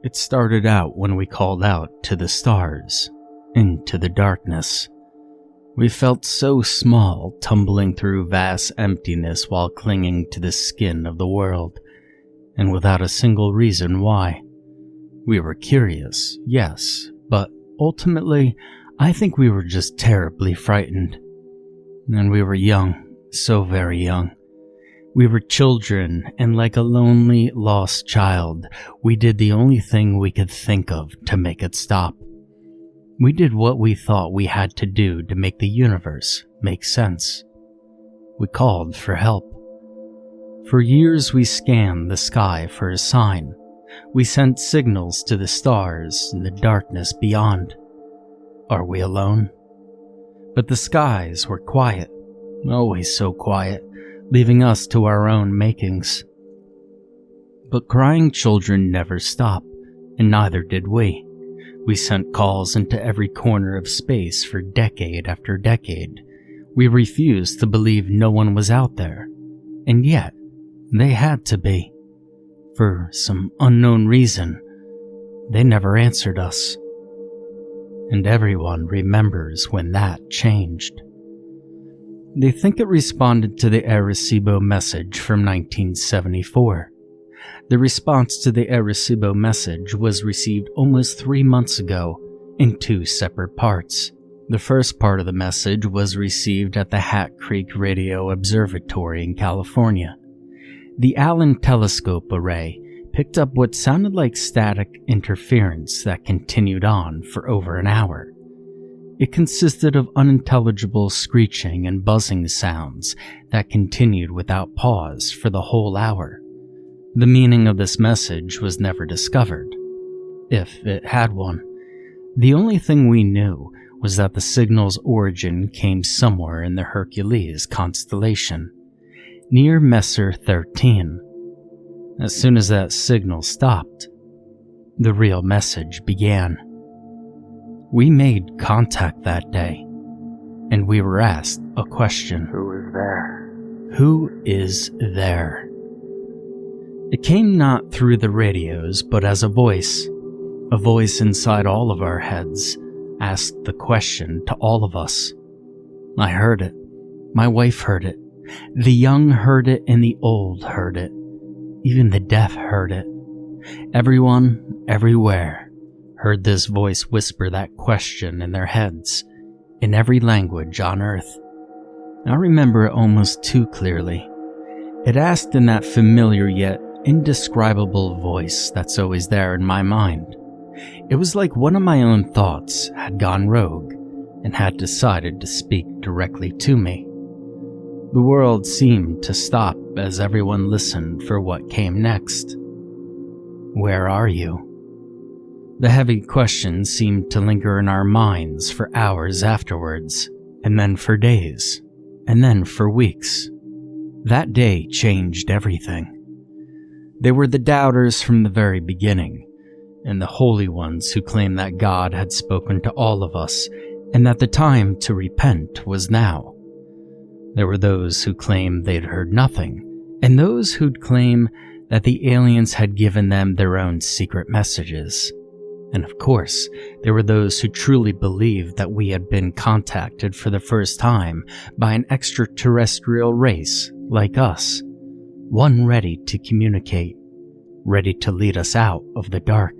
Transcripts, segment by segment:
It started out when we called out to the stars, into the darkness. We felt so small, tumbling through vast emptiness while clinging to the skin of the world, and without a single reason why. We were curious, yes, but ultimately, I think we were just terribly frightened. And we were young, so very young. We were children, and like a lonely, lost child, we did the only thing we could think of to make it stop. We did what we thought we had to do to make the universe make sense. We called for help. For years we scanned the sky for a sign. We sent signals to the stars and the darkness beyond. Are we alone? But the skies were quiet, always so quiet, leaving us to our own makings. But crying children never stop, and neither did we. We sent calls into every corner of space for decade after decade. We refused to believe no one was out there, and yet they had to be. For some unknown reason, they never answered us. And everyone remembers when that changed. They think it responded to the Arecibo message from 1974. The response to the Arecibo message was received almost 3 months ago in 2 separate parts. The first part of the message was received at the Hat Creek Radio Observatory in California. The Allen Telescope Array picked up what sounded like static interference that continued on for over an hour. It consisted of unintelligible screeching and buzzing sounds that continued without pause for the whole hour. The meaning of this message was never discovered, if it had one. The only thing we knew was that the signal's origin came somewhere in the Hercules constellation, near Messier 13. As soon as that signal stopped, the real message began. We made contact that day, and we were asked a question. Who is there? Who is there? It came not through the radios, but as a voice inside all of our heads asked the question to all of us. I heard it. My wife heard it. The young heard it, and the old heard it. Even the deaf heard it. Everyone, everywhere, heard this voice whisper that question in their heads, in every language on Earth. I remember it almost too clearly. It asked in that familiar yet indescribable voice that's always there in my mind. It was like one of my own thoughts had gone rogue and had decided to speak directly to me. The world seemed to stop as everyone listened for what came next. Where are you? The heavy question seemed to linger in our minds for hours afterwards, and then for days, and then for weeks. That day changed everything. They were the doubters from the very beginning, and the holy ones who claimed that God had spoken to all of us, and that the time to repent was now. There were those who claimed they'd heard nothing, and those who'd claim that the aliens had given them their own secret messages. And of course, there were those who truly believed that we had been contacted for the first time by an extraterrestrial race like us, one ready to communicate, ready to lead us out of the dark.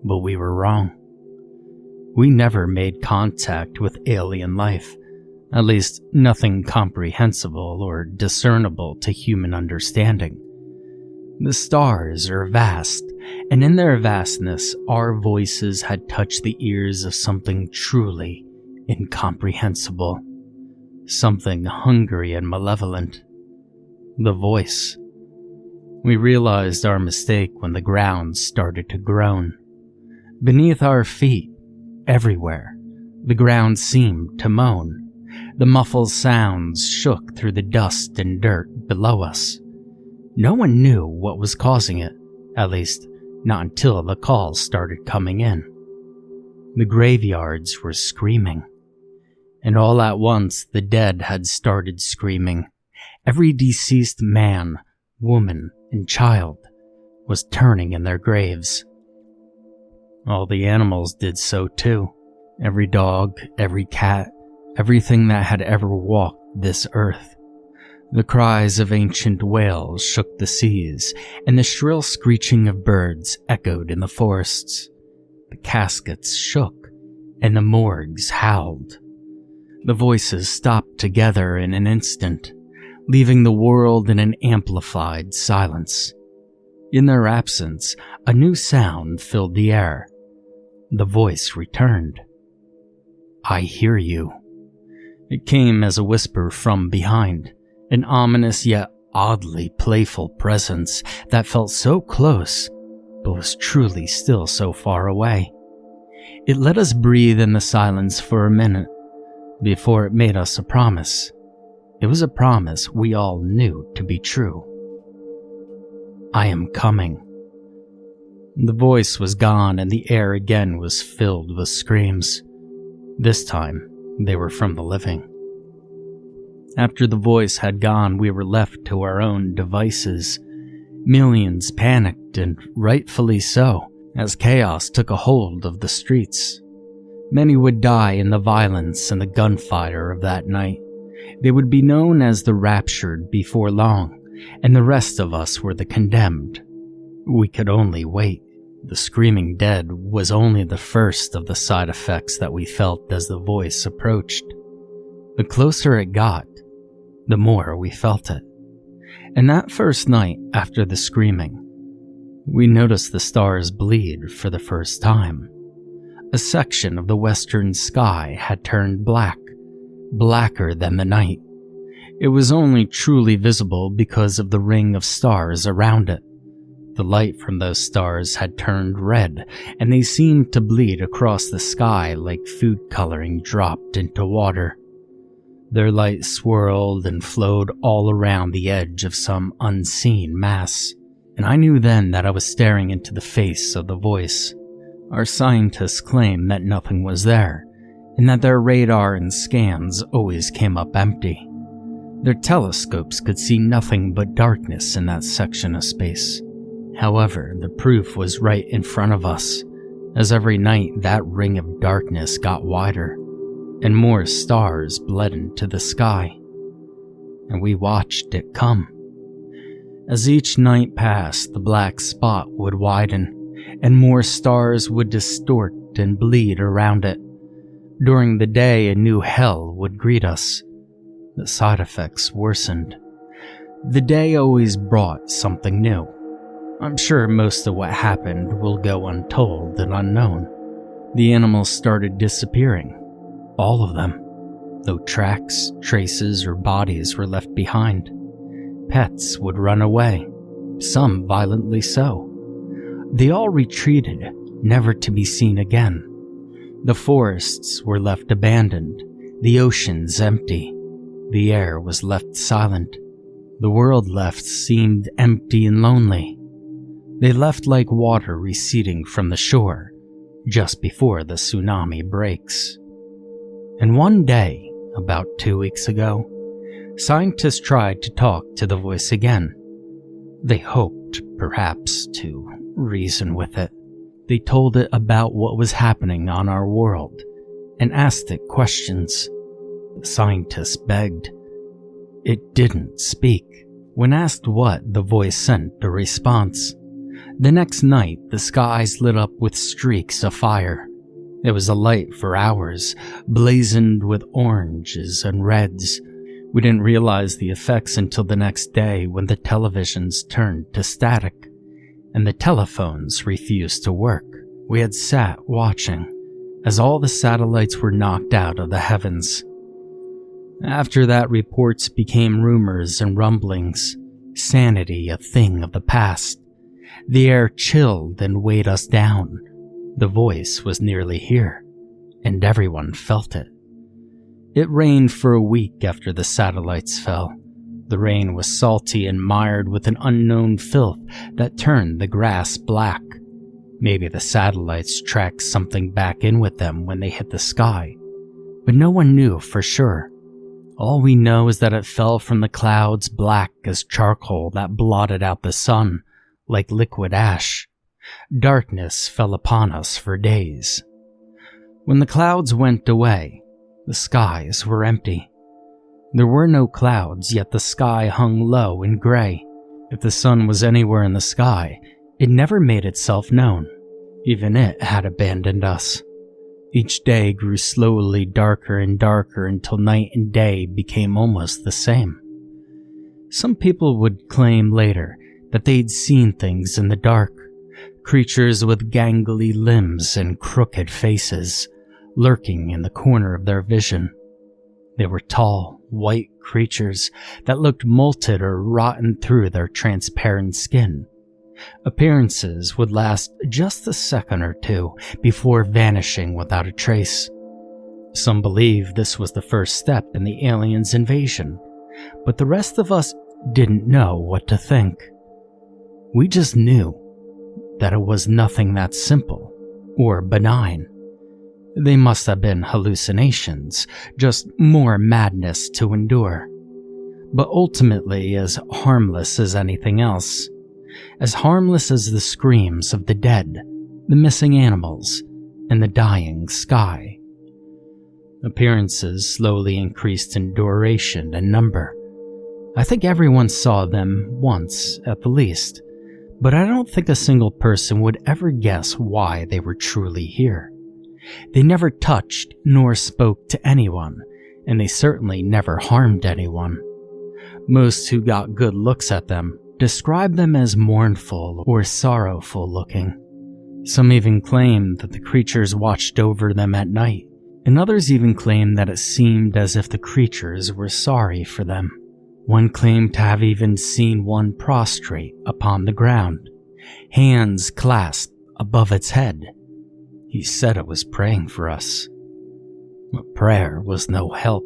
But we were wrong. We never made contact with alien life, at least nothing comprehensible or discernible to human understanding. The stars are vast, and in their vastness, our voices had touched the ears of something truly incomprehensible, something hungry and malevolent. The voice. We realized our mistake when the ground started to groan. Beneath our feet, everywhere, the ground seemed to moan. The muffled sounds shook through the dust and dirt below us. No one knew what was causing it, at least not until the calls started coming in. The graveyards were screaming, and all at once the dead had started screaming. Every deceased man, woman, and child was turning in their graves. All the animals did so too. Every dog, every cat, everything that had ever walked this earth. The cries of ancient whales shook the seas, and the shrill screeching of birds echoed in the forests. The caskets shook, and the morgues howled. The voices stopped together in an instant, leaving the world in an amplified silence. In their absence, a new sound filled the air. The voice returned. "I hear you." It came as a whisper from behind, an ominous yet oddly playful presence that felt so close, but was truly still so far away. It let us breathe in the silence for a minute, before it made us a promise. It was a promise we all knew to be true. "I am coming." The voice was gone, and the air again was filled with screams. This time, they were from the living. After the voice had gone, we were left to our own devices. Millions panicked, and rightfully so, as chaos took a hold of the streets. Many would die in the violence and the gunfire of that night. They would be known as the raptured before long, and the rest of us were the condemned. We could only wait. The screaming dead was only the first of the side effects that we felt as the voice approached. The closer it got, the more we felt it. And that first night after the screaming, we noticed the stars bleed for the first time. A section of the western sky had turned black, blacker than the night. It was only truly visible because of the ring of stars around it. The light from those stars had turned red, and they seemed to bleed across the sky like food coloring dropped into water. Their light swirled and flowed all around the edge of some unseen mass, and I knew then that I was staring into the face of the voice. Our scientists claimed that nothing was there, and that their radar and scans always came up empty. Their telescopes could see nothing but darkness in that section of space. However, the proof was right in front of us, as every night that ring of darkness got wider, and more stars bled into the sky, and we watched it come. As each night passed, the black spot would widen, and more stars would distort and bleed around it. During the day, a new hell would greet us. The side effects worsened. The day always brought something new. I'm sure most of what happened will go untold and unknown. The animals started disappearing. All of them. No tracks, traces, or bodies were left behind. Pets would run away, some violently so. They all retreated, never to be seen again. The forests were left abandoned, the oceans empty. The air was left silent. The world left seemed empty and lonely. They left like water receding from the shore, just before the tsunami breaks. And one day, about 2 weeks ago, scientists tried to talk to the voice again. They hoped, perhaps, to reason with it. They told it about what was happening on our world, and asked it questions. The scientists begged. It didn't speak. When asked what, the voice sent a response. The next night, the skies lit up with streaks of fire. It was alight for hours, blazoned with oranges and reds. We didn't realize the effects until the next day when the televisions turned to static, and the telephones refused to work. We had sat watching, as all the satellites were knocked out of the heavens. After that, reports became rumors and rumblings, sanity a thing of the past. The air chilled and weighed us down. The voice was nearly here, and everyone felt it. It rained for a week after the satellites fell. The rain was salty and mired with an unknown filth that turned the grass black. Maybe the satellites tracked something back in with them when they hit the sky, but no one knew for sure. All we know is that it fell from the clouds black as charcoal that blotted out the sun, like liquid ash. Darkness fell upon us for days. When the clouds went away, the skies were empty. There were no clouds, yet the sky hung low and gray. If the sun was anywhere in the sky, it never made itself known. Even it had abandoned us. Each day grew slowly darker and darker until night and day became almost the same. Some people would claim later that they'd seen things in the dark, creatures with gangly limbs and crooked faces, lurking in the corner of their vision. They were tall, white creatures that looked molted or rotten through their transparent skin. Appearances would last just a second or two before vanishing without a trace. Some believed this was the first step in the aliens' invasion, but the rest of us didn't know what to think. We just knew that it was nothing that simple or benign. They must have been hallucinations, just more madness to endure. But ultimately as harmless as anything else. As harmless as the screams of the dead, the missing animals, and the dying sky. Appearances slowly increased in duration and number. I think everyone saw them once at the least, but I don't think a single person would ever guess why they were truly here. They never touched nor spoke to anyone, and they certainly never harmed anyone. Most who got good looks at them described them as mournful or sorrowful looking. Some even claimed that the creatures watched over them at night, and others even claimed that it seemed as if the creatures were sorry for them. One claimed to have even seen one prostrate upon the ground, hands clasped above its head. He said it was praying for us. But prayer was no help.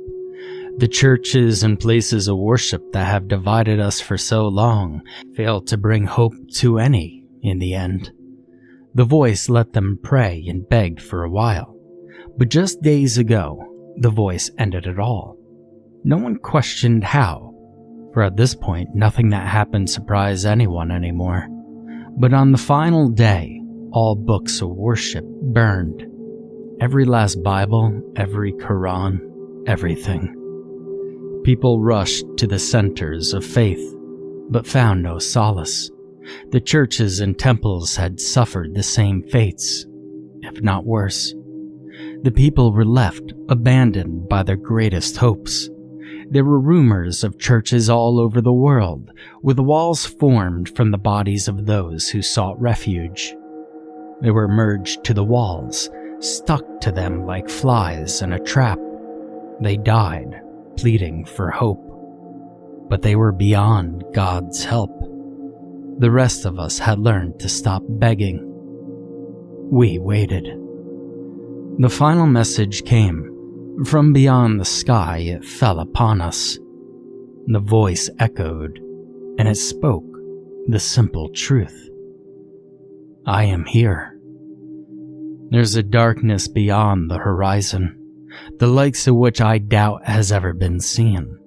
The churches and places of worship that have divided us for so long failed to bring hope to any in the end. The voice let them pray and begged for a while, but just days ago, the voice ended it all. No one questioned how, for at this point, nothing that happened surprised anyone anymore. But on the final day, all books of worship burned. Every last Bible, every Quran, everything. People rushed to the centers of faith, but found no solace. The churches and temples had suffered the same fates, if not worse. The people were left abandoned by their greatest hopes. There were rumors of churches all over the world, with walls formed from the bodies of those who sought refuge. They were merged to the walls, stuck to them like flies in a trap. They died, pleading for hope. But they were beyond God's help. The rest of us had learned to stop begging. We waited. The final message came. From beyond the sky it fell upon us. The voice echoed, and it spoke the simple truth. I am here. There's a darkness beyond the horizon, the likes of which I doubt has ever been seen.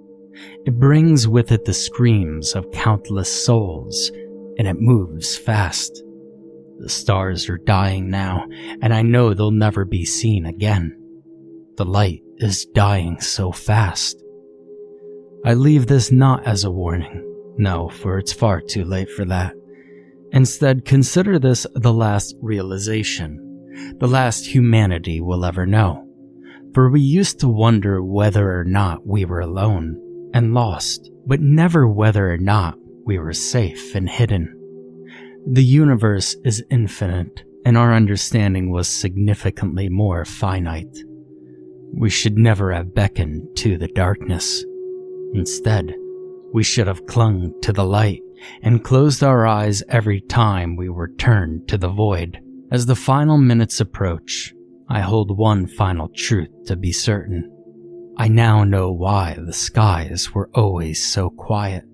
It brings with it the screams of countless souls, and it moves fast. The stars are dying now, and I know they'll never be seen again. The light is dying so fast. I leave this not as a warning, no, for it's far too late for that. Instead, consider this the last realization, the last humanity will ever know. For we used to wonder whether or not we were alone and lost, but never whether or not we were safe and hidden. The universe is infinite, and our understanding was significantly more finite. We should never have beckoned to the darkness. Instead, we should have clung to the light and closed our eyes every time we were turned to the void. As the final minutes approach, I hold one final truth to be certain. I now know why the skies were always so quiet.